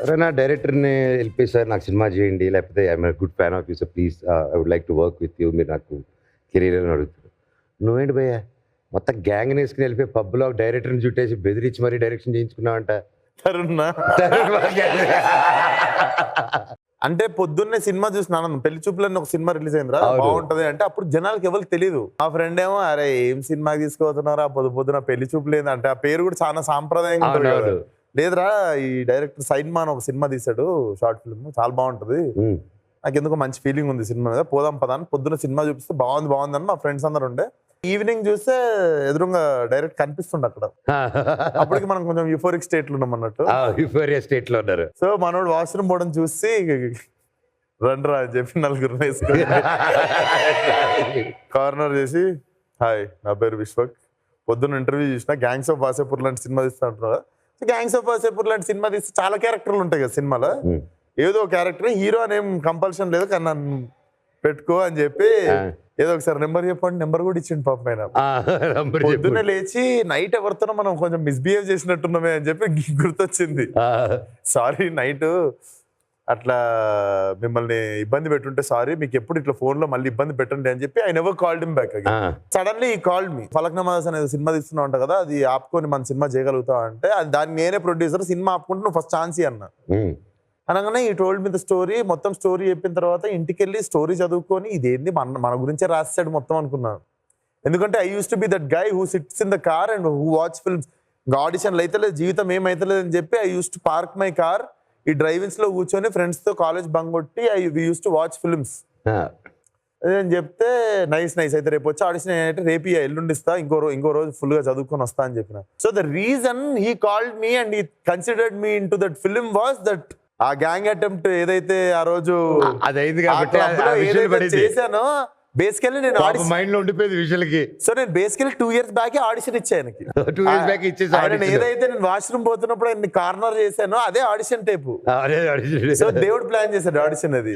ఎవరైనా డైరెక్టర్ని వెళ్ళిపోయి సార్ నాకు సినిమా చేయండి, లేకపోతే I'm good fan of you sir, please I would like to work with you, మీరు నాకు కెరీర్ అని అడుగుతారు. నువ్వేంటి భయ్యా మొత్తం గ్యాంగ్ వేసుకుని వెళ్ళిపోయి పబ్లో డైరెక్టర్ని చుట్టేసి బెదిరించి మరీ డైరెక్షన్ చేయించుకున్నావంట. అంటే పొద్దున్నే సినిమా చూసిన పెళ్లి చూపులని ఒక సినిమా రిలీజ్ అయిందిరా, బాగుంటది అంటే అప్పుడు జనాలకి ఎవరికి తెలియదు. ఆ ఫ్రెండ్ ఏమో అరే ఏం సినిమాకి తీసుకుపోతున్నారా పొద్దున పెళ్లి చూపులు ఏందంటే, ఆ పేరు కూడా చాలా సాంప్రదాయంగా ఉంటుంది కదా. లేదురా ఈ డైరెక్టర్ సైన్మాన్ ఒక సినిమా తీసాడు షార్ట్ ఫిల్మ్, చాలా బాగుంటది, నాకు ఎందుకో మంచి ఫీలింగ్ ఉంది సినిమా మీద, పోదాం పదా అని పొద్దున్న సినిమా చూపిస్తే బాగుంది అని మా ఫ్రెండ్స్ అందరు ఉండే. ఈవినింగ్ చూస్తే ఎదురుగా డైరెక్ట్ కనిపిస్తుండే అక్కడ. అప్పటికి మనం కొంచెం యూఫోరిక్ స్టేట్ లో ఉన్నాం అన్నట్టు. యూఫోరియా స్టేట్ లో ఉన్నారు. సో మనోడు వాష్రూమ్ పోవడం చూసి రండ్రా అని చెప్పి నలుగురు వేసుకుని కార్నర్ చేసి హాయ్ నా పేరు విశ్వక్, పొద్దున్న ఇంటర్వ్యూ చూసిన గ్యాంగ్స్ ఆఫ్ వాసేపూర్ లాంటి సినిమా తీస్తా అంటున్నారు. గ్యాంగ్స్ ఆఫ్ వాసేపూర్ లాంటి సినిమా తీస్తే చాలా క్యారెక్టర్లు ఉంటాయి కదా సినిమాలో, ఏదో క్యారెక్టర్ హీరో అనేం కంపల్షన్ లేదు కానీ నన్ను పెట్టుకో అని చెప్పి ఏదో ఒకసారి నెంబర్ చెప్పండి, నెంబర్ కూడా ఇచ్చిండు పాప పైన. పొద్దున్నే లేచి నైట్ ఎవరితోనో మనం కొంచెం మిస్బిహేవ్ చేసినట్టున్నామే అని చెప్పి గుర్తొచ్చింది. సారీ నైట్ అట్లా మిమ్మల్ని ఇబ్బంది పెట్టుంటే సారీ, మీకు ఎప్పుడు ఇట్లా ఫోన్ లో మళ్ళీ ఇబ్బంది పెట్టండి అని చెప్పి I never called him back again. Suddenly ఈ కాల్డ్ మీ. ఫలక్నామాస్ అనేది సినిమా తీస్తున్నావు అంట కదా, అది ఆపుకొని మన సినిమా చేయగలుగుతావు అంటే, దాన్ని నేనే ప్రొడ్యూసర్, సినిమా ఆపుకుంటే నువ్వు ఫస్ట్ ఛాన్స్ అన్నా అనగానే ఈ టోల్డ్ మీ ద స్టోరీ. మొత్తం స్టోరీ చెప్పిన తర్వాత ఇంటికి వెళ్ళి స్టోరీ చదువుకొని ఇదేంది మన గురించే రాసాడు మొత్తం అనుకున్నాను. ఎందుకంటే I used to be that guy who sits in the car and who watch films. ఆడిషన్లు అయితే లేదు, జీవితం ఏమైతలేదు అని చెప్పి I used to park my car, ఈ డ్రైవింగ్స్ లో కూర్చొని ఫ్రెండ్స్ తో కాలేజ్ బంక్ కొట్టి we used to watch films అని చెప్తే నైస్ అయితే రేపు వచ్చి ఆడిషన్ ఏంటంటే రేపు ఎల్లుండిస్తా, ఇంకో రోజు ఫుల్ గా చదువుకొని వస్తా అని చెప్పిన. So the reason he called me and he considered me in to that film was that ఆ గ్యాంగ్ అటెంప్ట్ ఏదైతే ఆ రోజు చేశానో బేసికల్లీ నేను మైండ్ లో ఉండిపోయింది విషయాలకి. సో నేను బేసికల్లీ 2 years బ్యాక్ ఆడిషన్ ఇచ్చాను. ఏదైతే నేను వాష్రూమ్ పోతున్నప్పుడు కార్నర్ చేశానో అదే ఆడిషన్ టైపు. సో దేవుడు ప్లాన్ చేశాడు ఆడిషన్ అది.